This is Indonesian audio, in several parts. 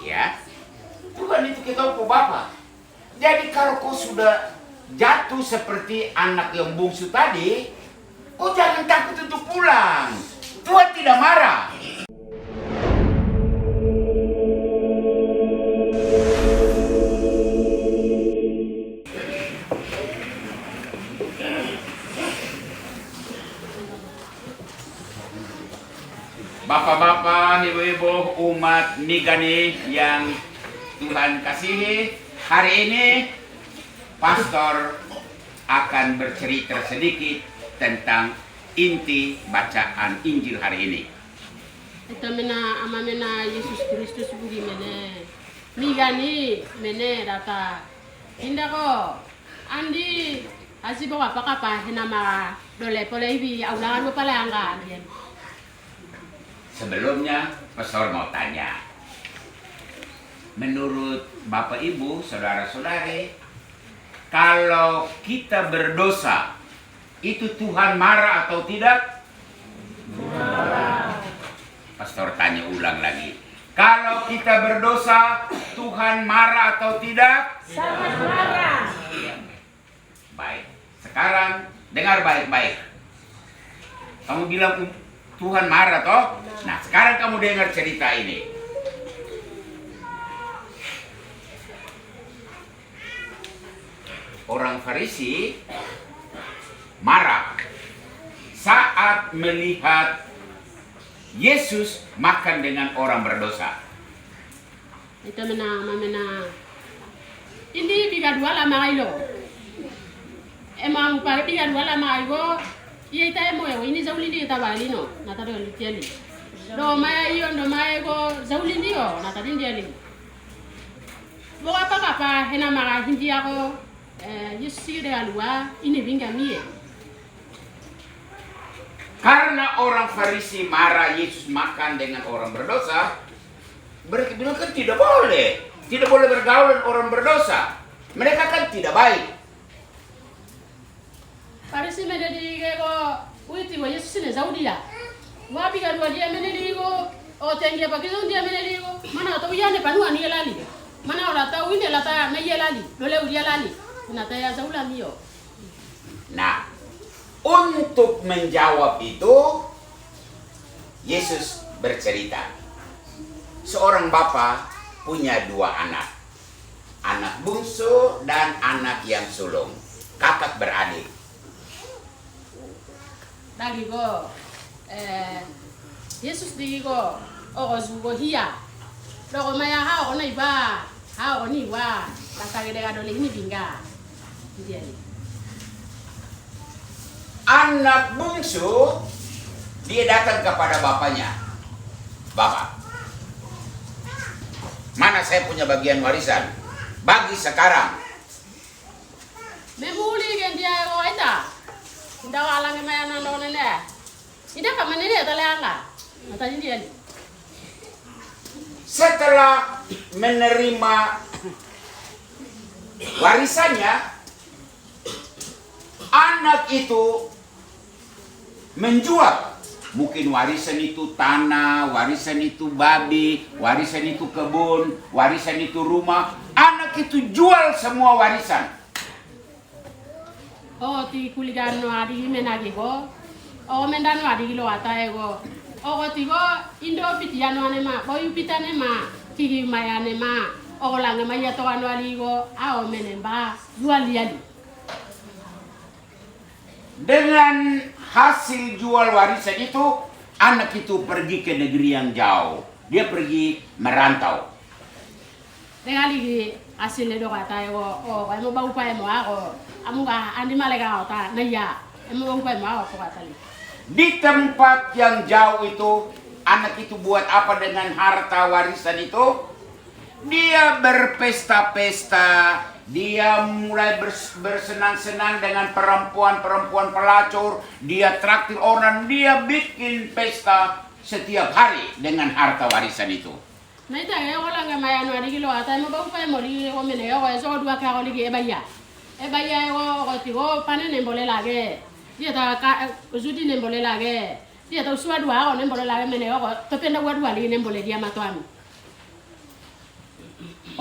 Ya, Tuhan itu kita upo Bapa. Jadi kalau kau sudah jatuh seperti anak yang bungsu tadi, kau jangan takut untuk pulang. Tuhan tidak marah. Bapak-bapak, ibu-ibu, umat Nigani yang Tuhan kasihi, hari ini pastor akan bercerita sedikit tentang inti bacaan Injil hari ini. Ita mena ama mena Yesus Kristus bugi mene Nigani mene data inda ko andi asibo apa hena mara dole pole ibi aulangan mo pala angga yan. Sebelumnya, pastor mau tanya, menurut Bapak Ibu, saudara-saudari, kalau kita berdosa, itu Tuhan marah atau tidak? Marah. Pastor tanya ulang lagi, kalau kita berdosa, Tuhan marah atau tidak? Sangat marah. Baik, sekarang dengar baik-baik. Kamu bilang Tuhan marah toh? Nah, sekarang kamu dengar cerita ini. Orang Farisi marah saat melihat Yesus makan dengan orang berdosa. Ita mena ama mena indi biga dua lama ilo. Emang pa biga dua lama ilo. Iya ita emo ya, ini zaulindi ita bali no, nata do litiali. Do maya iyo do maya go zaulindi yo, nata din diali. Bo apa hena mara hindi ako Yesus de alua ini binga mie. Karena orang Farisi marah Yesus makan dengan orang berdosa, mereka bilang kan tidak boleh bergaul dengan orang berdosa. Mereka kan tidak baik. Farisi mededi go uiti wa Yesus ne zaudia. Wa biga dua dia meneli go o tengia pakizo dia meneli go. Mana to yane panua ni lali. Mana ora tau ini lata na yelali. Dole udia lali. Kuna taya zaula mio. Nah, untuk menjawab itu, Yesus bercerita. Seorang bapak punya dua anak. Anak bungsu dan anak yang sulung. Kakak beradik. Lagi go Yesus di go o zugo hiya. Logo maya ha ona iba. Ha oni wa. Kata gede dole ini bingga. Dia ni. Anak bungsu, dia datang kepada bapaknya. Bapak, mana saya punya bagian warisan? Bagi sekarang. Memuli gen dia go aita. Nda wala nge maya nando nene. Ida kama nene tale anga. Mata dia ni. Setelah menerima warisannya, anak itu menjual. Mungkin warisan itu tanah, warisan itu babi, warisan itu kebun, warisan itu rumah. Anak itu jual semua warisan. Oh ti kuligano adi menagi go. Oh mendano adi lo atae go. Oh ti go indo pitiano ane ma, boyu pitane ma, tihi mayane ma. Oh lange maya to anu ali go. Ah o menemba juali ali. Dengan hasil jual warisan itu, anak itu pergi ke negeri yang jauh. Dia pergi merantau. Dengan lagi hasil do kata go. Oh kamu bau pa mo ako. Amu ga andi malega ota naya. Emu bau pa mo ako kata li. Di tempat yang jauh itu, anak itu buat apa dengan harta warisan itu? Dia berpesta-pesta. Dia mulai bersenang-senang dengan perempuan-perempuan pelacur. Dia traktir orang. Dia bikin pesta setiap hari dengan harta warisan itu. Nah itu ya orang yang mayan wadi kilo atau mau bau pa mo li o mene yo so dua ka ko li ebaya. Ebaya yo ko ti go panen boleh lagi. Dia ta ka uzudi boleh lagi. Dia ta usua dua ko boleh lagi mene yo ko to penda wa dua li boleh dia matuan.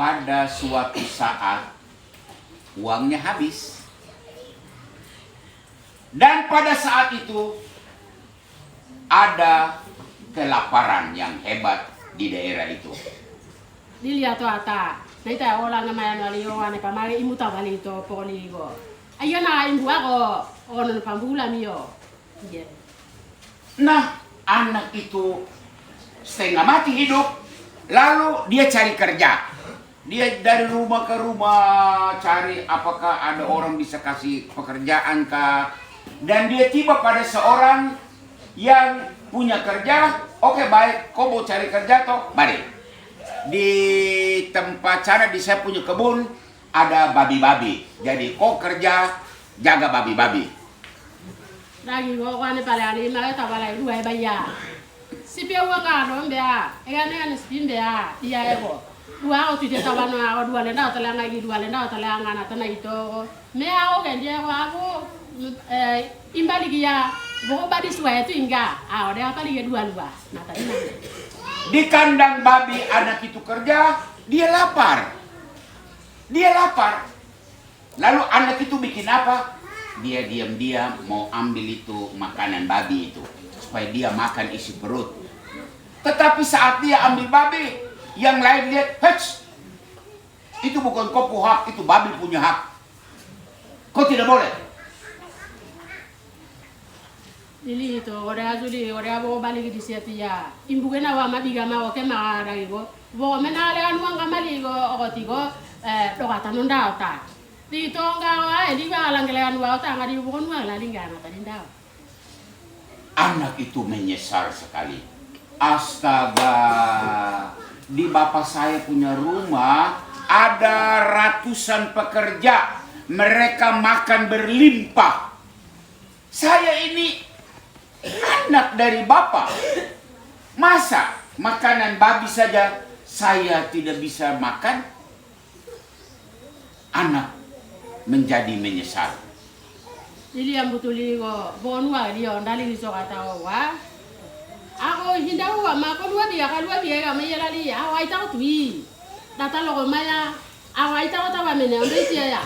pada suatu saat uangnya habis. Dan pada saat itu ada kelaparan yang hebat di daerah itu. Dilihat tuh ata. Nah itu orang namanya naliyo ane pamari imuta bali itu poligo. Ayo na imbu ako orang pambulan yo. Nah, anak itu setengah mati hidup, lalu dia cari kerja. Dia dari rumah ke rumah cari apakah ada orang bisa kasih pekerjaan kah. Dan dia tiba pada seorang yang punya kerja. Oke baik, kau mau cari kerja toh? Mari. Di tempat sana di saya punya kebun ada babi-babi. Jadi kau kerja jaga babi-babi. Lagi gua ane pale ani na ta pale dua baya. Si pia wa ka no mbea. Ega ne ane spin bea. Iya ego. Dua o tite ta bano a dua lenda ta langa gi dua lenda ta langa na ta na ito. Me a o gen dia wa aku imbali gi ya. Bo ba di suai itu enggak. Ah ode apa li dua dua. Nah tadi na. Di kandang babi anak itu kerja, dia lapar. Dia lapar. Lalu anak itu bikin apa? Dia diam-diam mau ambil itu makanan babi itu. Supaya dia makan isi perut. Tetapi saat dia ambil babi, yang lain lihat, hets! Itu bukan kau punya hak, itu babi punya hak. Kau tidak boleh. Dili itu, ora juli, ora bo balik di situ ya. Imbu kena wa mabiga ma oke ma ada igo. Bo mena le anu anga mali go ogotigo do kata nunda ota. Di to nga wa di ba lang kele anu ota ngadi bo nu la lingga na tadi ndao. Anak itu menyesal sekali. Astaga, di bapak saya punya rumah ada ratusan pekerja. Mereka makan berlimpah. Saya ini anak dari bapak. Masa makanan babi saja saya tidak bisa makan? Anak menjadi menyesal. Dili yang betul go bonua dia ondali ni soka tahu wa. Ako hindau wa ma ko dua dia ka me yala li awai tahu tui. Data lo maya awai tahu tahu mene onde tia ya.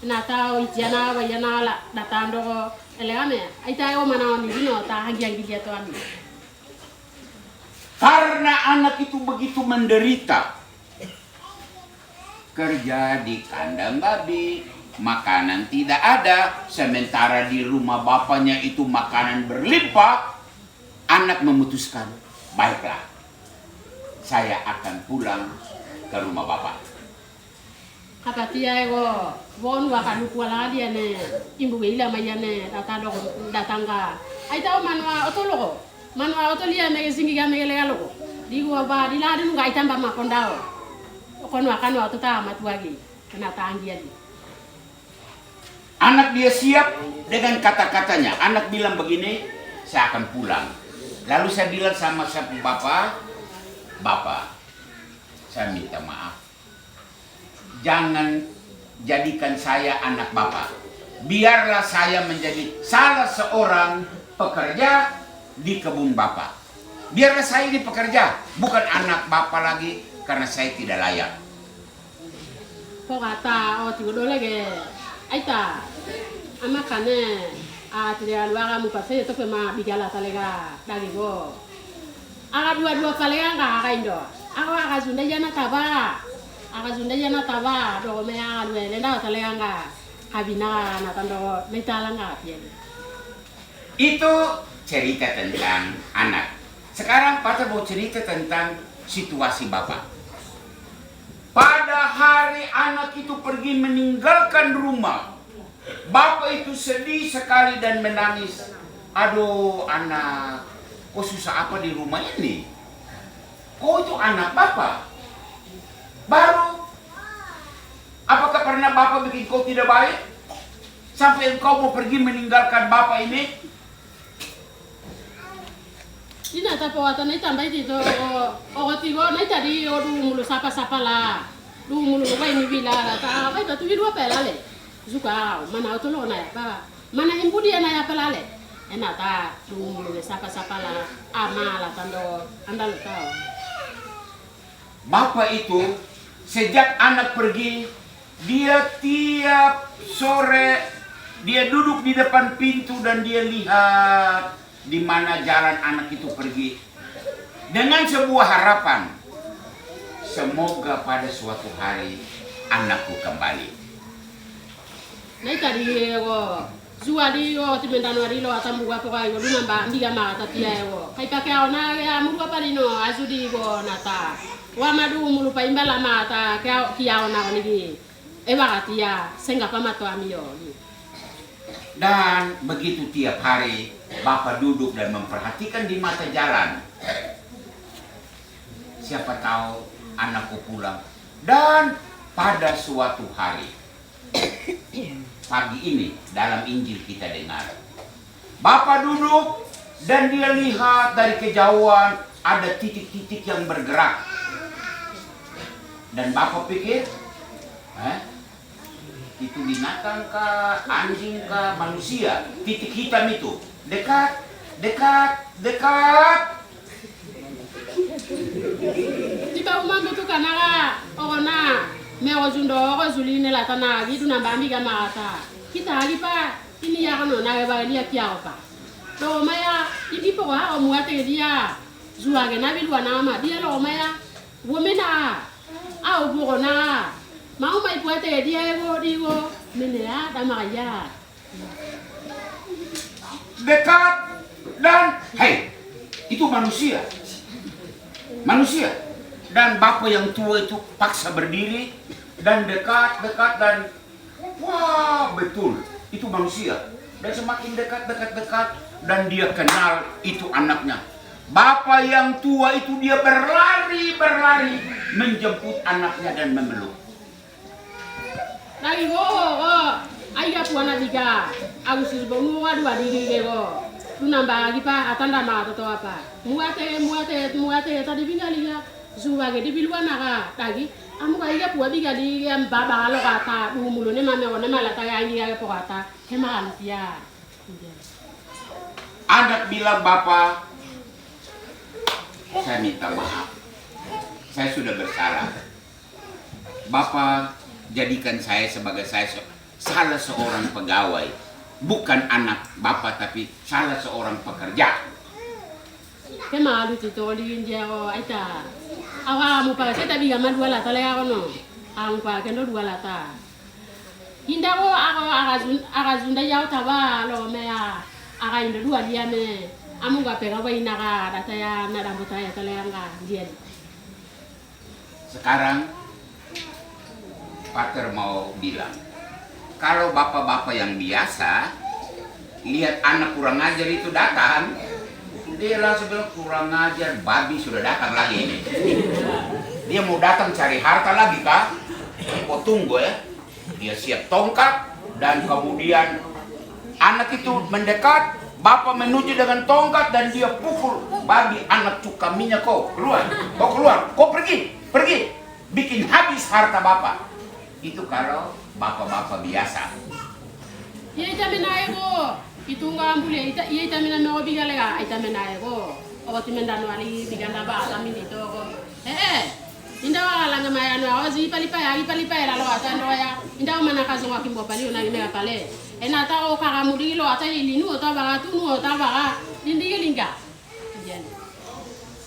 Na tahu itiana wa yana la data ndo elegame. Ai tahu mana ni dino ta hangi dia to ami. Karena anak itu begitu menderita. Kerja di kandang babi, makanan tidak ada, sementara di rumah bapaknya itu makanan berlimpah. Anak memutuskan, baiklah, saya akan pulang ke rumah bapak. Kapatia ego bon wa kan kuala dia ne imbu ila mayane datang ka. Ai tahu manwa otolo. Manwa otolia me singi ga me le galo. Di gua ba di la dinu ga itamba ma kondao. Kono akan waktu ta matuagi. Kena tanggi ali. Anak dia siap dengan kata-katanya. Anak bilang begini, saya akan pulang. Lalu saya bilang sama Bapak, saya minta maaf. Jangan jadikan saya anak Bapak. Biarlah saya menjadi salah seorang pekerja di kebun Bapak. Biarlah saya ini pekerja, bukan anak Bapak lagi karena saya tidak layak. Kok kata oh tigo dole ge. Aita. Ama kane tidak luar kamu pasti itu pema bigala talega dagi go. Aga dua talega enggak aga indo. Aga sunda jana taba. Aga sunda jana taba do me aga dua lenda talega enggak. Habina na tando metala enggak pian. Itu cerita tentang anak. Sekarang Pak mau cerita tentang situasi Bapak. Pada hari anak itu pergi meninggalkan rumah, Bapak itu sedih sekali dan menangis. Aduh anak, kok susah apa di rumah ini? Kok itu anak Bapak? Baru, apakah pernah Bapak bikin kau tidak baik? Sampai engkau mau pergi meninggalkan Bapak ini? Ina tapo ata na itamba ito o tigo na itadi o du mulu sapa la du mulu ba ini bila ta ba tu dua pelale suka mana auto lo na ba mana imbudi na ya pelale ena ta du mulu sapa la ama la tando andal tao. Bapak itu Sejak anak pergi, dia tiap sore dia duduk di depan pintu dan dia lihat di mana jalan anak itu pergi. Dengan sebuah harapan, semoga pada suatu hari anakku kembali. Nah tadi ko zua di ko timentano di lo atam buka pokai ko duna ba ndiga ma tatia ko kai pakai ona ya muru apa dino azudi ko nata wa madu mulu pa imbala mata ka kia ona nigi ewa katia senga pamato amio. Dan begitu tiap hari Bapak duduk dan memperhatikan di mata jalan. Siapa tahu anakku pulang. Dan pada suatu hari, pagi ini dalam Injil kita dengar, Bapak duduk dan dia lihat dari kejauhan ada titik-titik yang bergerak. Dan Bapak pikir, itu binatang kah, anjing kah, manusia? Titik hitam itu dekat, dekat, dekat. Jika umam itu kanara ona meo jundo ko zuline la tana gitu nambambi gamata. Kita lagi pa ini ya kono na ba dia kia pa. Do maya ini po ha o muate dia zuage na bilwa nama dia lo maya womena au burona. Mau mai puate dia ego digo menea damaya. Dekat dan hei, itu manusia. Manusia. Dan Bapak yang tua itu paksa berdiri dan dekat dan wah betul itu manusia. Dan semakin dekat dan dia kenal itu anaknya. Bapak yang tua itu dia berlari menjemput anaknya dan memeluk. Lagi go, ayah puana tiga, aku sih bangun dua diri go. Lu nambah lagi pa, atanda mah atau apa? Muate tadi tinggal lihat, zuwa gede biluan naga, lagi. Amu kaya puat tiga di yang baba lo kata, mulune mame wana malah tanya ini kaya kata, kemal dia. Anak bilang Bapak, saya minta maaf, saya sudah bersalah. Bapak jadikan saya sebagai salah seorang pegawai, bukan anak Bapak tapi salah seorang pekerja. Kemalu itu di India aita, awak mu pakai saya tapi gaman dua lata lagi no, aku pakai no dua lata. Hinda ko aku agazunda jauh tawa lo mea, aga inda dua dia me, amu gak pegawai naga data ya nada butaya telanga dia. Sekarang Pater mau bilang, kalau bapak-bapak yang biasa lihat anak kurang ajar itu datang, dia langsung bilang kurang ajar, babi sudah datang lagi ini. Dia mau datang cari harta lagi kah? Kau tunggu ya. Dia siap tongkat dan kemudian anak itu mendekat, bapak menuju dengan tongkat dan dia pukul babi anak cuka minyak kau keluar, kau pergi, bikin habis harta bapak. Itu kalau bapak-bapak biasa. Iya ita menaego, itu nggak boleh. Iya ita menaego bigalega, ita menaego. Obat timendano ali biganda ba kami itu. Indah wala nga maya no awazi palipaya lalu ata no ya. Indah mana kaso ngakimbo pali una gimana pale. Enata o karamudi lo ata ilinu ata baga tunu ata baga indi lingga.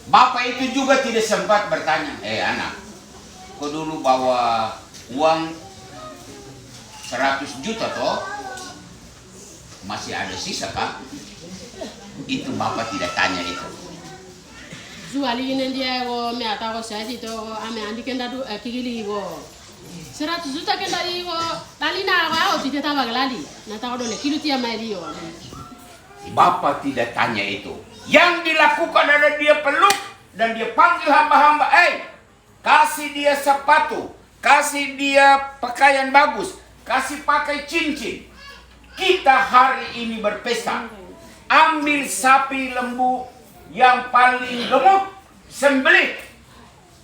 Bapak itu juga tidak sempat bertanya, anak, kau dulu bawa uang 100 juta toh, masih ada sisa kah? Itu bapak tidak tanya itu. Zuali ini dia go me atau saya itu ame andi kenda du kigili go 100 juta kenda go tali na go tidak tahu lagi na tahu dole kilo tia mario. Bapak tidak tanya itu. Yang dilakukan adalah dia peluk dan dia panggil hamba-hamba, kasih dia sepatu, kasih dia pakaian bagus, kasih pakai cincin. Kita hari ini berpesta. Ambil sapi lembu yang paling gemuk, sembelih.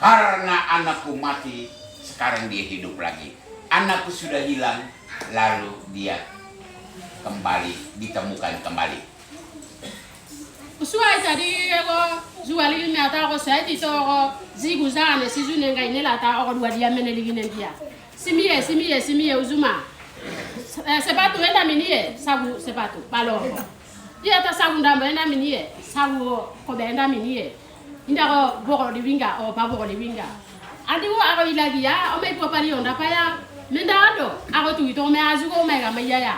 Karena anakku mati, sekarang dia hidup lagi. Anakku sudah hilang, lalu dia kembali, ditemukan kembali. Usuai tadi go zuali me ata ko sai ti to ko zigu zane si zune ngai ne la ta ko dua dia mene ligine dia simie uzuma sepatu enda minie sabu sepatu balo dia ta sabu ndamba enda minie sabu ko be enda minie inda ko boko di winga o babo di winga andi wo ako ilagi ya o me po pari onda pa ya menda ado ako tu itu me azuko me ga maya ya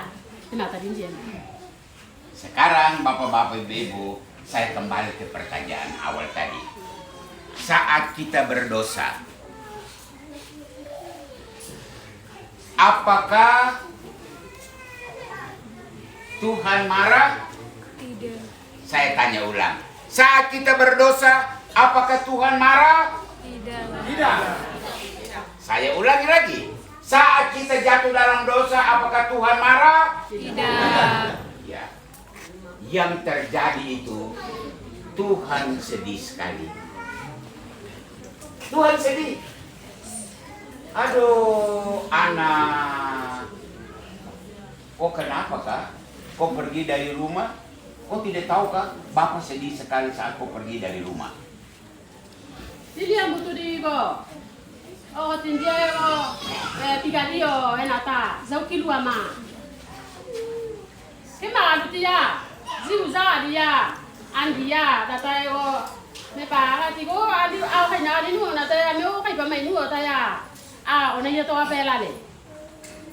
ina tadi njen. Sekarang bapak-bapak ibu-ibu, saya kembali ke pertanyaan awal tadi. Saat kita berdosa, apakah Tuhan marah? Tidak. Saya tanya ulang. Saat kita berdosa, apakah Tuhan marah? Tidak. Tidak. Saya ulangi lagi. Saat kita jatuh dalam dosa, apakah Tuhan marah? Tidak. Ya. Yang terjadi itu Tuhan sedih sekali. Tuhan sedih. Aduh, anak. Kok kenapa kak? Kau pergi dari rumah? Kau tidak tahu kak? Bapak sedih sekali saat kau pergi dari rumah. Dili yang butuh di go. Oh tindia go. Tiga dio enata. Zauki lu ama. Kemana tu dia? Ziuza dia. Andia tata go. Me para ti go andi au kai na ni nu na ta me o kai pa mai nu ta ya. Ona ya to apela le.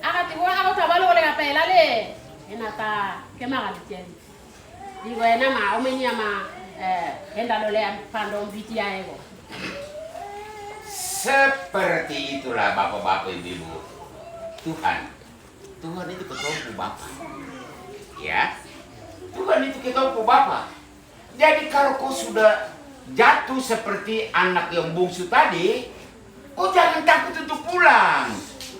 Aga ti go aga ta balo le apela le. Enata kemana dia? Di go ena ma o me nya ma henda lo le pandong bitia ego. Seperti itulah bapak-bapak ibu-ibu. Tuhan itu ketompu Bapak. Ya, Tuhan itu ketompu Bapak. Jadi kalau kau sudah jatuh seperti anak yang bungsu tadi, kau jangan takut untuk pulang.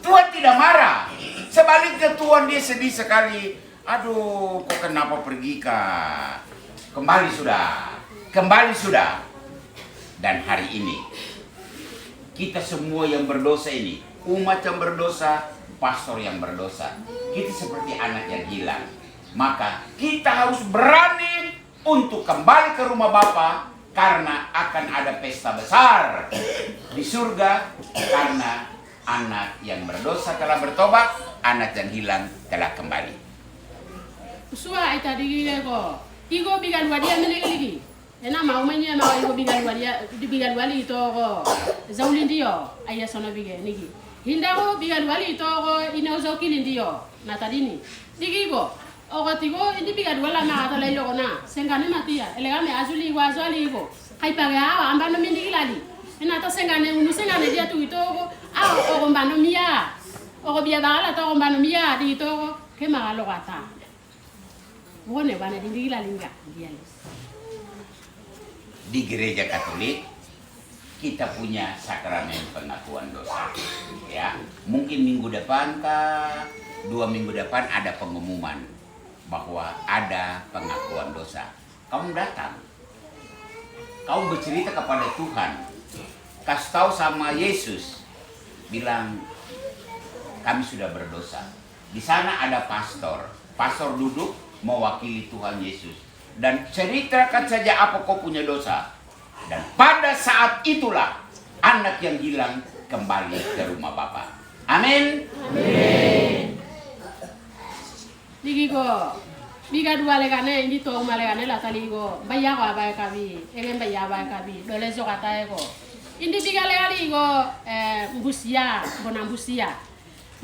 Tuhan tidak marah. Sebaliknya Tuhan dia sedih sekali. Aduh, kok kenapa pergi kak? Kembali sudah. Dan hari ini kita semua yang berdosa ini, umat yang berdosa, pastor yang berdosa, kita seperti anak yang hilang. Maka kita harus berani untuk kembali ke rumah Bapa, karena akan ada pesta besar di surga, karena anak yang berdosa telah bertobat, anak yang hilang telah kembali. Usua ita digi ko. Igo bigan wadia menegi. Ena mau menya mau igo bigan wadia bigan wali itu ko. Zaulin dio aya sono bigan nigi. Hinda ko bigan wali itu ko ina zaukilin dio. Na tadi ni. Digi ko. O tigo ini bigan wala ma ata lelo na. Sengane matia. Elegame azuli wazali ko. Kai paga amba no mindi lali. Ena ta sengane unu sengane dia tu itu ko. O mbano mia. O bia bala to mbano mia di itu ke magalo kata. Wone bana dindi lalinga dia. Di gereja Katolik kita punya sakramen pengakuan dosa. Ya, mungkin minggu depan kah, 2 minggu depan ada pengumuman bahwa ada pengakuan dosa. Kamu datang, kamu bercerita kepada Tuhan, kasih tahu sama Yesus, bilang kami sudah berdosa. Di sana ada pastor duduk mewakili Tuhan Yesus. Dan ceritakan saja apa kau punya dosa. Dan pada saat itulah anak yang hilang kembali ke rumah Bapa. Amin. Amin. Digi ko. Biga dua legane indi to malegane la tali go. Baya ko abay kabi. Egen baya abay kabi. Dole zo kata ko. Indi biga legali go mbusia, bonambusia.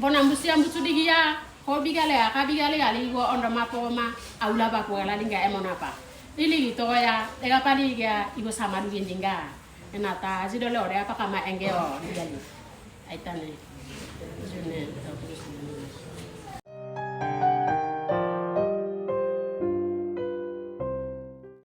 Bonambusia mbusu digi ya. Ko bigale aka bigale gali go ondo mapoma aula ba ko la linga emona pa ili to ya ega pali ga igo sama du gendinga enata zidole ore apa kama engeo digali aitane june